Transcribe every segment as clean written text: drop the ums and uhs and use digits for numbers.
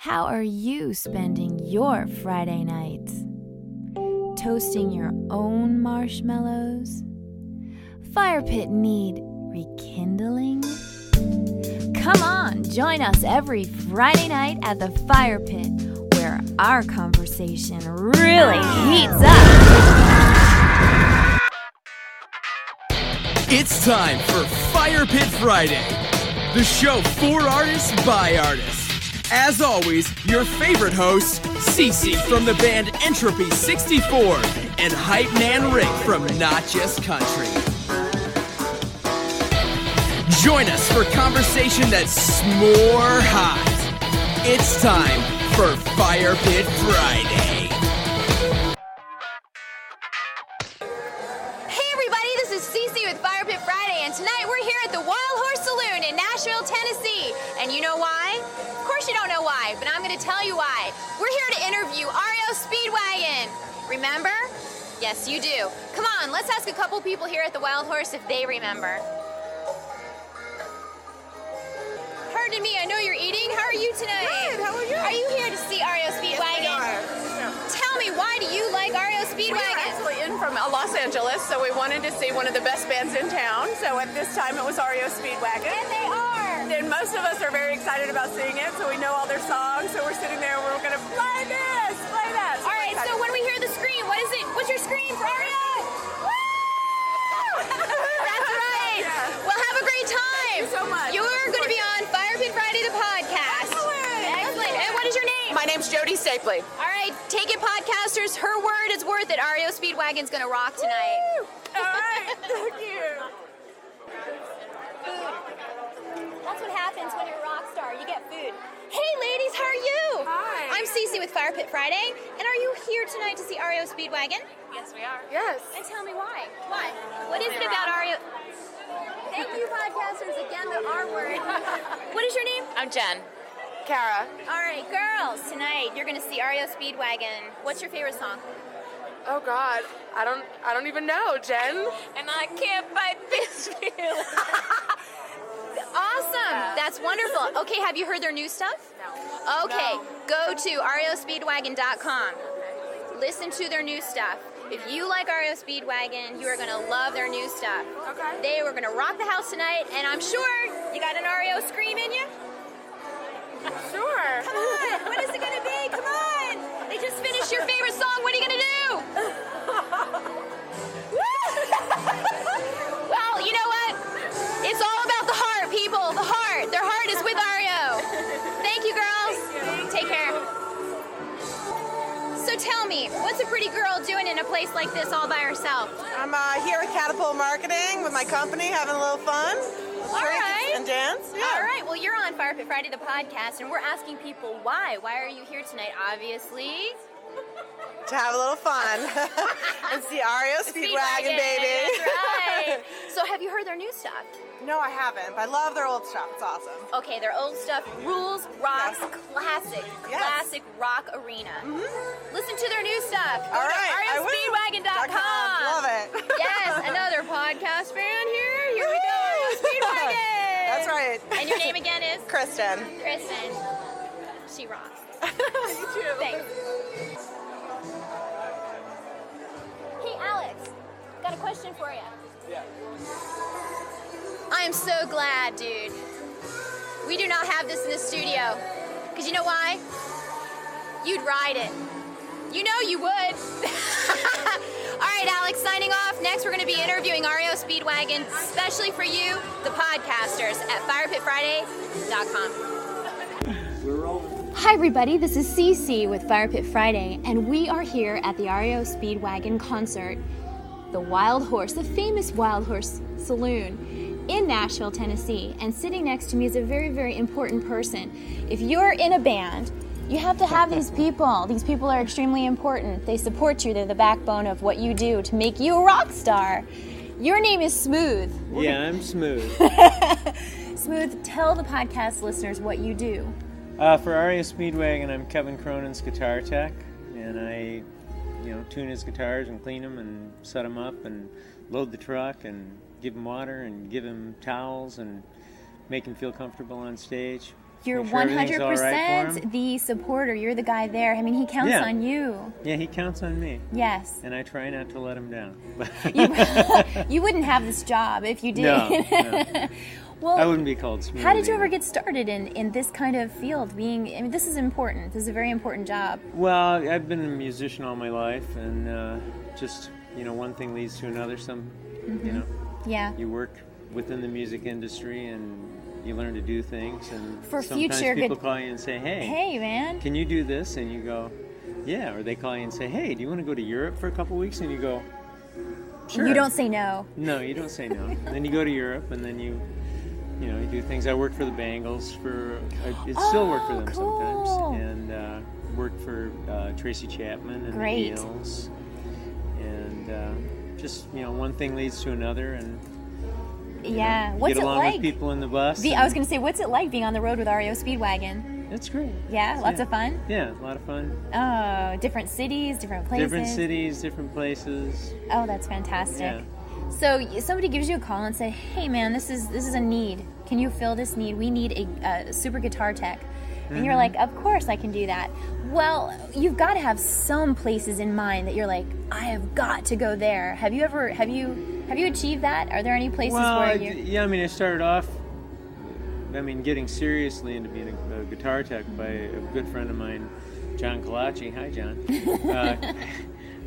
How are you spending your Friday nights? Toasting your own marshmallows? Fire pit need rekindling? Come on, join us every Friday night at the fire pit where our conversation really heats up. It's time for Fire Pit Friday, the show for artists by artists. As always, your favorite hosts, Cece from the band Entropy 64 and Hype Man Rick from Not Just Country. Join us for conversation that's more hot. It's time for Fire Pit Friday. Hey everybody, this is Cece with Fire Pit Friday, and tonight we're here at the Wild Horse Saloon in Nashville, Tennessee. And you know why? Of course you don't know why, but I'm going to tell you why. We're here to interview REO Speedwagon. Remember? Yes, you do. Come on, let's ask a couple people here at the Wild Horse if they remember. Pardon me, I know you're eating. How are you tonight? Good, how are you? Are you here to see REO Speedwagon? Yes, we are. Tell me, why do you like REO We are Speedwagon? actually in from Los Angeles, so we wanted to see one of the best bands in town. So at this time it was REO Speedwagon. And they are. And most of us are very excited about seeing it, so we know all their songs. So we're sitting there and we're going to play this, play that. All right, so when we hear the scream, what is it? What's your scream for REO? Woo! That's right. Yeah. Well, have a great time. Thank you so much. You're going to be on Fire Pit Friday, the podcast. Excellent. And what is your name? My name's Jody Stapley. All right, take it, podcasters. Her word is worth it. REO Speedwagon's going to rock tonight. Woo! All right, thank you. That's what happens when you're a rock star. You get food. Hey, ladies, how are you? Hi. I'm Cece with Fire Pit Friday. And are you here tonight to see REO Speedwagon? Yes, we are. Yes. And tell me why. Why? What is it about REO? Thank you, podcasters. Again, the R word. What is your name? I'm Jen. Kara. All right, girls. Tonight you're gonna see REO Speedwagon. What's your favorite song? Oh God, I don't even know, Jen. And I can't fight this feeling. Awesome. That's wonderful. Okay, have you heard their new stuff? No. Okay, No. go to reospeedwagon.com. Listen to their new stuff. If you like REO Speedwagon, you are going to love their new stuff. Okay. They were going to rock the house tonight, and I'm sure you got an REO scream in you. Sure. Come on, what is it going to be? Come on. They just finished your favorite song. What are you going to do? Well, you know what? It's all about the heart, people. The heart. Their heart is with REO. Thank you, girls. Take care. So tell me, what's a pretty girl doing in a place like this all by herself? I'm here at Catapult Marketing with my company, having a little fun. All right. And dance. Yeah. All right. Well, you're on Fire Pit Friday, the podcast, and we're asking people why. Why are you here tonight? Obviously. To have a little fun. And see REO Speedwagon, baby. That's right. So have you heard their new stuff? No, I haven't, but I love their old stuff. It's awesome. Okay, their old stuff rules, rocks, Yes. classic, Yes. classic rock arena. Listen to their new stuff. Go All to right, I will. REOSpeedwagon.com. Love it. Yes, another podcast fan here. Here we go. Speedwagon. That's right. And your name again is? Kristen. Kristen. She rocks. You too. Thanks. Hey, Alex. Got a question for you. Yeah. I am so glad, dude. We do not have this in the studio. Because you know why? You'd ride it. You know you would. All right, Alex, signing off. Next, we're going to be interviewing REO Speedwagon, especially for you, the podcasters, at firepitfriday.com. Hi, everybody. This is Cece with Fire Pit Friday, and we are here at the REO Speedwagon concert, the Wild Horse, the famous Wild Horse Saloon in Nashville, Tennessee. And sitting next to me is a very, very important person. If you're in a band, you have to have these people. These people are extremely important. They support you. They're the backbone of what you do to make you a rock star. Your name is Smooth. Yeah, I'm Smooth. Smooth, tell the podcast listeners what you do. For REO Speedwagon, I'm Kevin Cronin's guitar tech, and I, tune his guitars and clean them and set them up and load the truck and give him water and give him towels and make him feel comfortable on stage. You're make sure everything's all right for 100% him. the supporter. You're the guy there. I mean, he counts Yeah. on you. Yeah, he counts on me, Yes. and I try not to let him down. You wouldn't have this job if you did. No. Well, I wouldn't be called smooth. how did you ever either. get started in this kind of field? I mean, this is important. This is a very important job. Well, I've been a musician all my life, and just, one thing leads to another. Yeah. You work within the music industry, and you learn to do things, and For sometimes future people good- call you and say, Hey, man. can you do this? And you go, yeah. Or they call you and say, hey, do you want to go to Europe for a couple weeks? And you go, sure. You don't say no. No, you don't say no. And then you go to Europe, and then you do things. I worked for the Bangles I still work for them cool. sometimes, and worked for Tracy Chapman and Great. the Eels, and just one thing leads to another, and Yeah. What's get it along like? with people in the bus. I was going to say, what's it like being on the road with REO Speedwagon? It's great. Yeah, lots of fun. Yeah, a lot of fun. Oh, different cities, different places. Different cities, different places. Oh, that's fantastic. Yeah. So somebody gives you a call and say, "Hey, man, this is a need. Can you fill this need? We need a super guitar tech." And you're like, "Of course I can do that." Well, you've got to have some places in mind that you're like, "I have got to go there." Have you achieved that? Are there any places where you? Yeah, I started off, getting seriously into being a guitar tech by a good friend of mine, John Kalachi. Hi, John.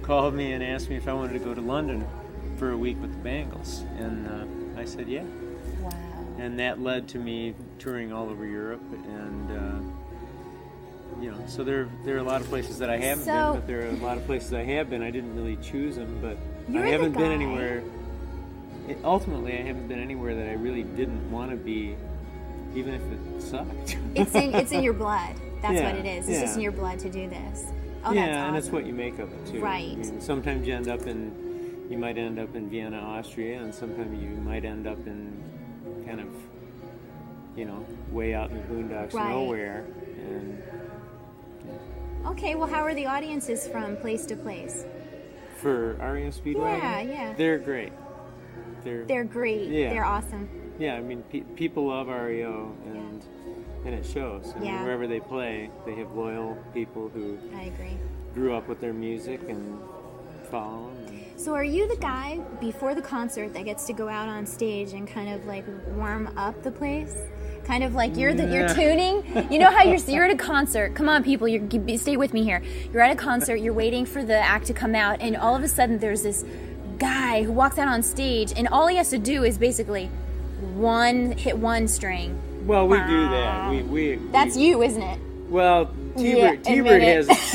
Called me and asked me if I wanted to go to London for a week with the Bangles, and I said yeah. Wow. And that led to me touring all over Europe, and so there are a lot of places that I haven't been, but there are a lot of places I have been. I didn't really choose them, but I haven't been anywhere. Ultimately, I haven't been anywhere that I really didn't want to be, even if it sucked. It's in your blood. That's Yeah, what it is. It's just in your blood to do this. Oh, yeah, that's and it's awesome. what you make of it too. Right. Sometimes you might end up in Vienna, Austria, and sometimes you might end up in kind of, way out in the boondocks Right. nowhere. And Okay, well, how are the audiences from place to place? for REO Speedwagon, Yeah. they're great. They're great. Yeah. They're awesome. Yeah, people love REO, and it shows. Yeah. Wherever they play, they have loyal people who I agree. grew up with their music and follow them. So are you the guy before the concert that gets to go out on stage and kind of like warm up the place? Kind of like you're tuning. You know how you're at a concert. Come on, people, stay with me here. You're at a concert. You're waiting for the act to come out, and all of a sudden there's this guy who walks out on stage, and all he has to do is basically hit one string. Well, we do that. We That's you, isn't it? Well, Yeah, T-Bird admit has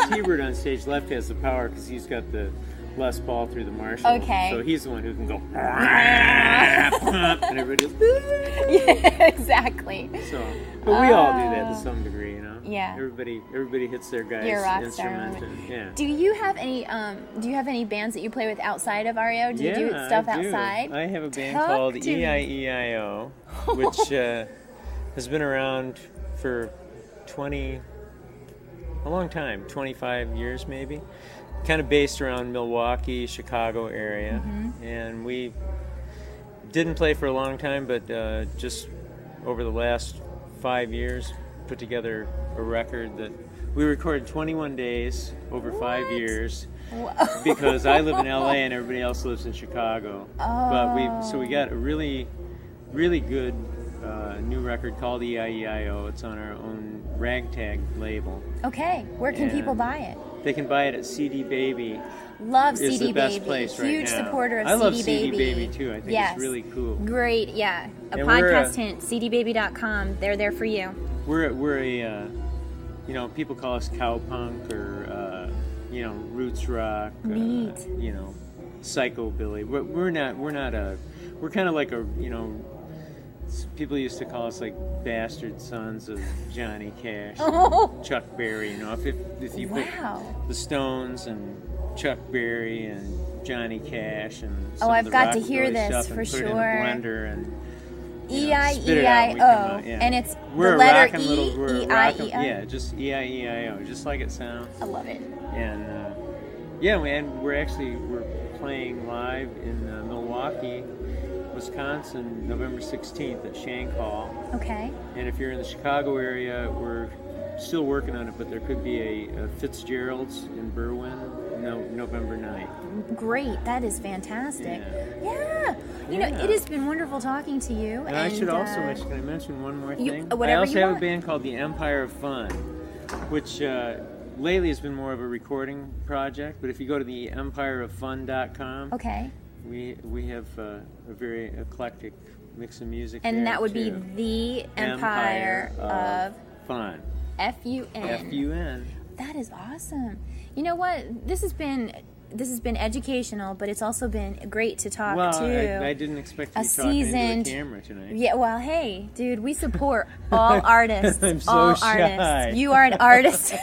T-Bird on stage left has the power because he's got the Les Paul through the Marshall. Okay. So he's the one who can go and everybody goes, Yeah, exactly. so. But we all do that to some degree, Yeah. Everybody hits their guy's You're a rock star. instrument. And, yeah. Do you have any bands that you play with outside of REO? Do you do stuff I do. outside? I have a band Talk called to me. EIEIO, which has been around for a long time, 25 years maybe. Kind of based around Milwaukee, Chicago area. Mm-hmm. And we didn't play for a long time, but just over the last 5 years put together a record that we recorded 21 days over 5 years. Because I live in LA and everybody else lives in Chicago. But we got a really, really good new record called EIEIO. It's on our own Ragtag label. Okay, where can And people buy it? They can buy it at CD Baby. Love It's CD the best Baby. place right Huge now. supporter of I love CD Baby too. I think Yes. it's really cool. Great, yeah. A And podcast hint, cdbaby.com. They're there for you. We're a people call us cowpunk or roots rock. Neat. Psychobilly. We're kind of like people used to call us like bastard sons of Johnny Cash, and Chuck Berry. If you put the Stones and Chuck Berry and Johnny Cash and some I've of the got to hear rockabilly this stuff for and put it in a sure. blender and spit it out, we come EIEIO, out, yeah. and it's We're the a letter rockin' little- we're a rockin'- E-I-E-I. Yeah, just EIEIO, just like it sounds. I love it. And we're playing live in Milwaukee Wisconsin, November 16th at Shank Hall. Okay. And if you're in the Chicago area, we're still working on it, but there could be a Fitzgerald's in Berwyn, November 9th. Great. That is fantastic. Yeah. You know, Yeah. it has been wonderful talking to you. And I should also mention, can I mention one more thing? whatever I also you have want. a band called the Empire of Fun, which lately has been more of a recording project, but if you go to the empireoffun.com, Okay. we have a very eclectic mix of music And there, that would too. be the Empire of Fun. F-U-N. F-U-N. That is awesome. You know what? This has been educational, but it's also been great to talk to. I didn't expect to a be talking seasoned into a camera tonight. Yeah, well, hey, dude, we support all artists. I'm so all shy. Artists. You are an artist.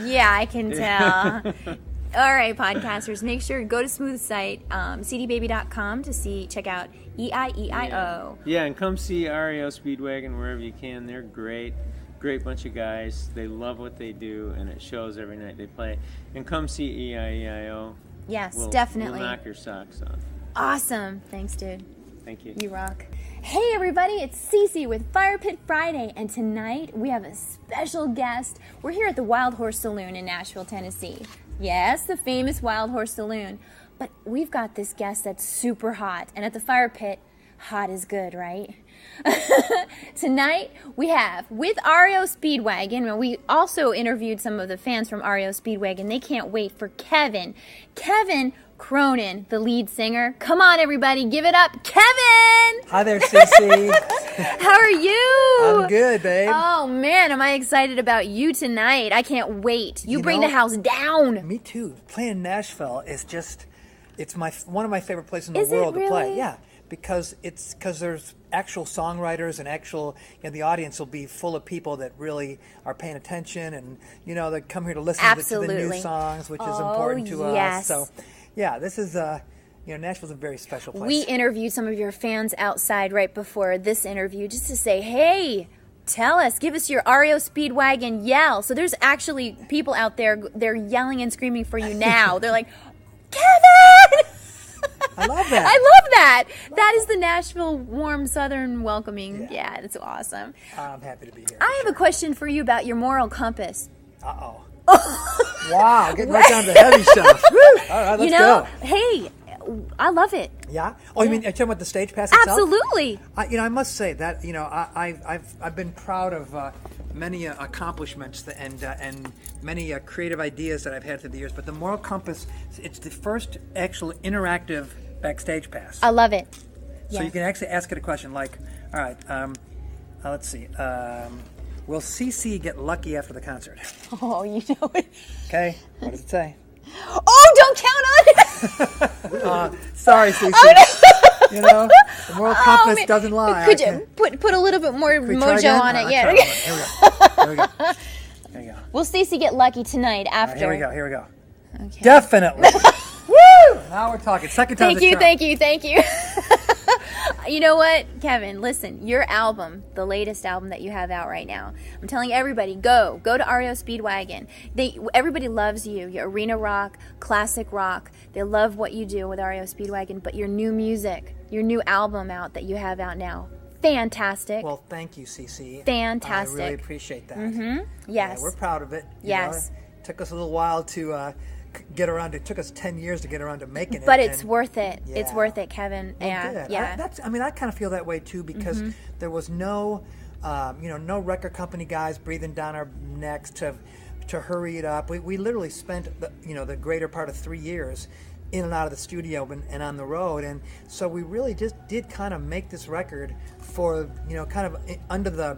Yeah, I can tell. All right, podcasters, make sure to go to Smooth site, cdbaby.com to check out EIEIO. Yeah, and come see REO Speedwagon wherever you can. They're great. Great bunch of guys. They love what they do, and it shows every night they play. And come see EIEIO. Yes, We'll definitely. knock your socks off. Awesome. Thanks, dude. Thank you. You rock. Hey everybody, it's Cece with Fire Pit Friday, and tonight we have a special guest. We're here at the Wild Horse Saloon in Nashville, Tennessee. Yes, the famous Wild Horse Saloon. But we've got this guest that's super hot, and at the Fire Pit, hot is good, right? Tonight we have with REO Speedwagon, and we also interviewed some of the fans from REO Speedwagon. They can't wait for Kevin Cronin, the lead singer. Come on, everybody, give it up, Kevin! Hi there, Cece. How are you? I'm good, babe. Oh man, am I excited about you tonight? I can't wait. You bring know, the house down. Me too. Playing in Nashville is it's one of my favorite places in the Is it world to play. really? Yeah, because there's actual songwriters and the audience will be full of people that really are paying attention, and they come here to listen to the new Absolutely. songs, which is Oh, important to yes. us. So, yeah, this is Nashville's a very special place. We interviewed some of your fans outside right before this interview just to say, hey, tell us, give us your REO Speedwagon yell. So there's actually people out there, they're yelling and screaming for you now. They're like, Kevin! I love that. I love that. That is the Nashville warm southern welcoming. Yeah, that's awesome. I'm happy to be here. I have a question for you about your moral compass. Uh-oh. Wow, getting right down to the heavy stuff. Woo! All right, let's go. Hey, I love it. Yeah. Oh, you mean you're talking about the stage pass itself? Absolutely. I must say that I've been proud of many accomplishments and many creative ideas that I've had through the years. But the Moral Compass, it's the first actual interactive backstage pass. I love it. So you can actually ask it a question like, all right, let's see. Will CC get lucky after the concert? Oh, you know it. Okay. What does it say? Oh, don't count on it. Sorry, CC. Oh, no. The Moral Compass man. doesn't lie. Could you put a little bit more Can we try mojo again? on it? All right, Yeah. Here we go. Here we go. There you go. Will Stacey get lucky tonight after? Here we go. Okay. Definitely. Woo! Now we're talking. Second time. Thank you. You know what, Kevin, listen, your album, the latest album that you have out right now, I'm telling everybody, go to REO Speedwagon. Everybody loves you. Your arena rock, classic rock. They love what you do with REO Speedwagon, but your new music, your new album out that you have out now, fantastic. Well, thank you, CC. Fantastic. I really appreciate that. Mm-hmm. Yes. Yeah, we're proud of it. Yes. It took us a little while to get around. It took us 10 years to get around to making it. But it's worth it. Yeah. It's worth it, Kevin. Well, Yeah. good. Yeah. I kind of feel that way too because there was no record company guys breathing down our necks to hurry it up. We literally spent the greater part of 3 years in and out of the studio and on the road, and so we really just did kind of make this record for kind of under the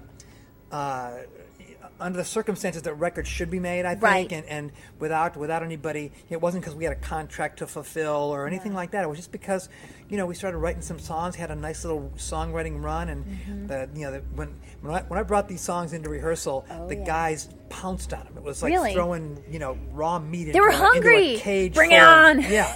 circumstances that records should be made, I think, Right. and without anybody. It wasn't because we had a contract to fulfill or anything like that. It was just because we started writing some songs, had a nice little songwriting run, and when I brought these songs into rehearsal, the guys pounced on them. It was like Really? throwing raw meat. They were into hungry. a cage. Bring full it of- on. Yeah,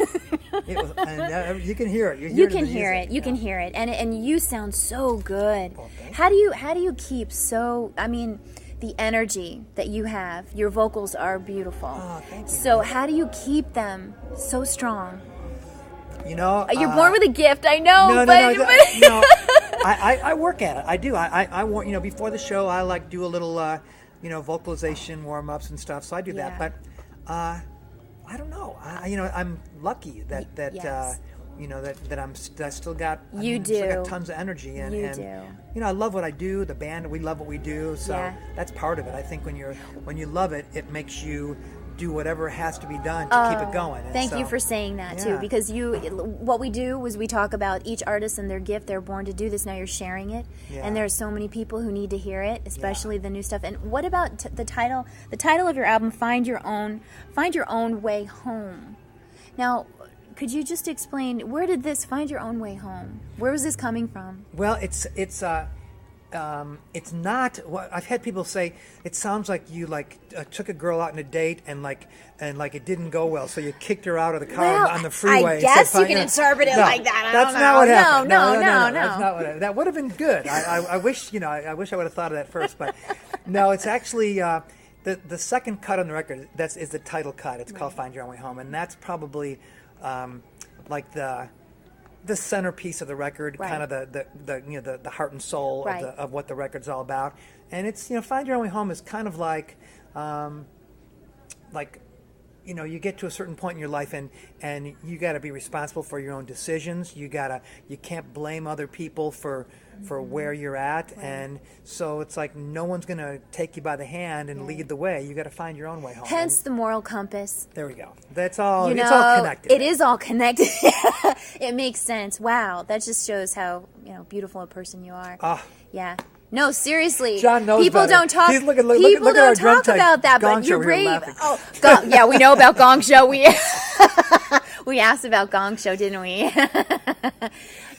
it was, and you can hear it. You can hear it. You can hear it, and you sound so good. Well, thank How do you keep so? I mean, the energy that you have. Your vocals are beautiful. Oh, thank you. So how do you keep them so strong? You know, You're born with a gift, I know. No, but, no. I work at it. I do. I want, you know, before the show, I like do a little, you know, vocalization warm ups and stuff. So I do that. But I don't know. You know, I'm lucky that Yes. you know that I still got. You still do. got tons of energy, and You and do. you know, I love what I do. The band, we love what we do. So Yeah. that's part of it. I think when you love it, it makes you do whatever has to be done to keep it going. And Thank so, you for saying that too, yeah. because what we do is we talk about each artist and their gift. They're born to do this. Now you're sharing it, Yeah. and there's so many people who need to hear it, especially the new stuff. And what about the title? The title of your album, Find Your Own Way Home. Now, could you just explain, where did this Find Your Own Way Home? Where was this coming from? Well, it's not. Well, I've had people say it sounds like you took a girl out on a date and it didn't go well, so you kicked her out of the car on the freeway. I guess you and said, can interpret it like that. I That's don't not know. what happened. No. That's not what. That would have been good. I wish I wish I would have thought of that first, but no. It's actually the second cut on the record. Is the title cut. It's called Find Your Own Way Home, and that's probably like the centerpiece of the record, Right. kind of the heart and soul Right. of what the record's all about. And it's, Find Your Own Way Home is kind of like you get to a certain point in your life and you got to be responsible for your own decisions. You can't blame other people for where you're at. Right. And so it's like no one's going to take you by the hand and lead the way. You got to find your own way home. Hence the moral compass. There we go. That's all. It's all connected. It is all connected. It makes sense. Wow, that just shows how beautiful a person you are. Yeah. No, seriously. John knows people better. don't talk. He's looking, people look at our don't drum talk tech about that, Gong but you're Show here brave. laughing. Oh, yeah, we know about Gong Show. We asked about Gong Show, didn't we?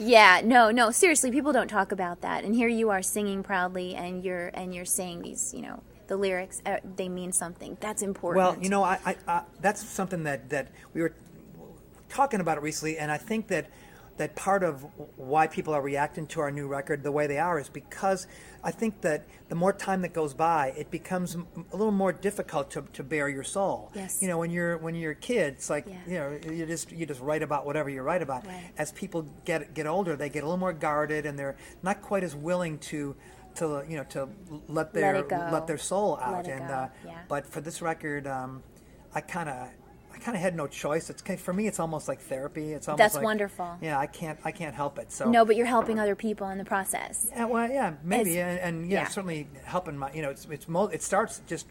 Yeah, no. Seriously, people don't talk about that, and here you are singing proudly, and you're saying these, the lyrics. They mean something. That's important. Well, I that's something that we were talking about it recently, and I think that part of why people are reacting to our new record the way they are is because I think that the more time that goes by, it becomes a little more difficult to bare your soul. Yes. When you're a kid, it's like you just write about whatever you write about. Right. As people get older, they get a little more guarded, and they're not quite as willing to let their soul out. But for this record, I kind of had no choice. For me, it's almost like therapy. It's almost That's like, wonderful. Yeah, I can't help it. So No, but you're helping other people in the process. Yeah, well, yeah, maybe, and certainly helping my. It starts just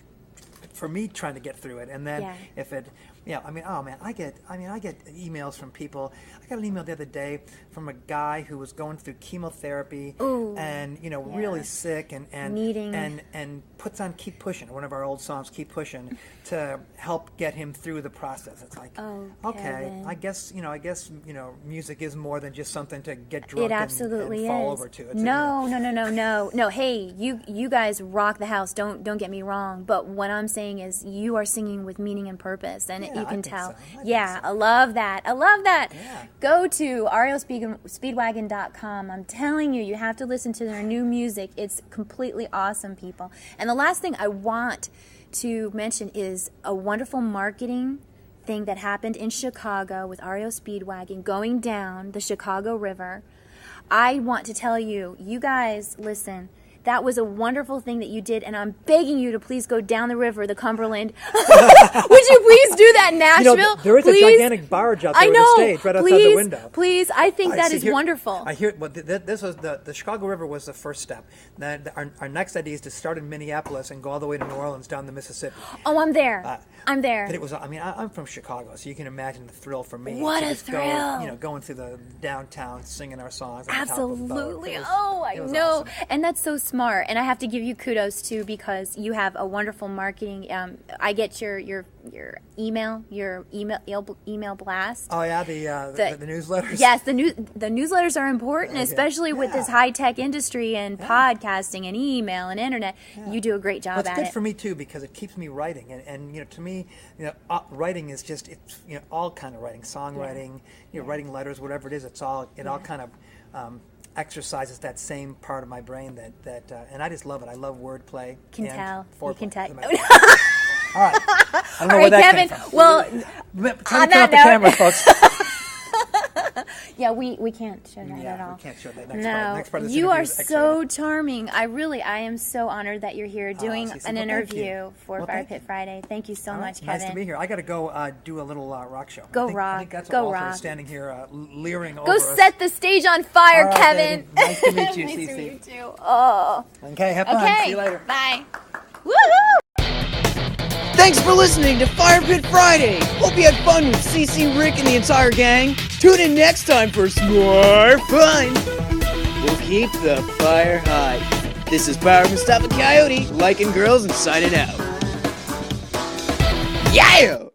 for me trying to get through it, and then if it. Yeah, I get emails from people. I got an email the other day from a guy who was going through chemotherapy and really sick and needing and puts on Keep Pushing, one of our old songs, Keep Pushing, to help get him through the process. It's like, okay, Kevin. I guess music is more than just something to get drunk It absolutely and fall is. over to. No. Hey, you guys rock the house. Don't get me wrong. But what I'm saying is, you are singing with meaning and purpose, and you can tell. I love that. Yeah. Go to REOSpeedwagon.com. I'm telling you, you have to listen to their new music. It's completely awesome, people. And the last thing I want to mention is a wonderful marketing thing that happened in Chicago with REO Speedwagon going down the Chicago River. I want to tell you, you guys, listen, that was a wonderful thing that you did, and I'm begging you to please go down the river, the Cumberland. Would you please do that in Nashville? There is a gigantic barge out there with a stage right outside the window. Please, I think that is wonderful. I hear. Well, this was the Chicago River was the first step. Then our next idea is to start in Minneapolis and go all the way to New Orleans down the Mississippi. Oh, I'm there. I'm there. But it was. I'm from Chicago, so you can imagine the thrill for me. What to a just thrill! Go, going through the downtown, singing our songs. On Absolutely. The top of the boat. I know. Awesome. And that's so smart. And I have to give you kudos too, because you have a wonderful marketing. I get your email blast. Oh yeah, the newsletters. Yes, the newsletters are important, especially with this high tech industry and podcasting and email and internet. Yeah. You do a great job at it. It's good for me too, because it keeps me writing, and to me, writing is just all kind of writing, songwriting, writing letters, whatever it is. All kind of exercises that same part of my brain that and I just love it. I love wordplay. You can tell. All right. I don't know where that Kevin. came from. Well, turn off the camera, folks. Yeah, we can't show that at all. We can't show that next No, part. Next part of this you interview are is so charming. I am so honored that you're here doing Cece, an well, thank you. interview for Well, Fire thank Pit you. Friday. Thank you so All right, much, Kevin. Nice to be here. I got to go do a little rock show. Go I think rock. that's Go what Walter rock. is standing here leering over Go us. set the stage on fire, All right, Kevin. baby. Nice to meet you, Nice to Cece. meet you too. Oh. Okay, have fun. Okay. See you later. Bye. Woohoo! Thanks for listening to Fire Pit Friday. Hope you had fun with CC, Rick, and the entire gang. Tune in next time for some more fun. We'll keep the fire high. This is Power Mustafa Coyote, liking girls and signing out. Yeah!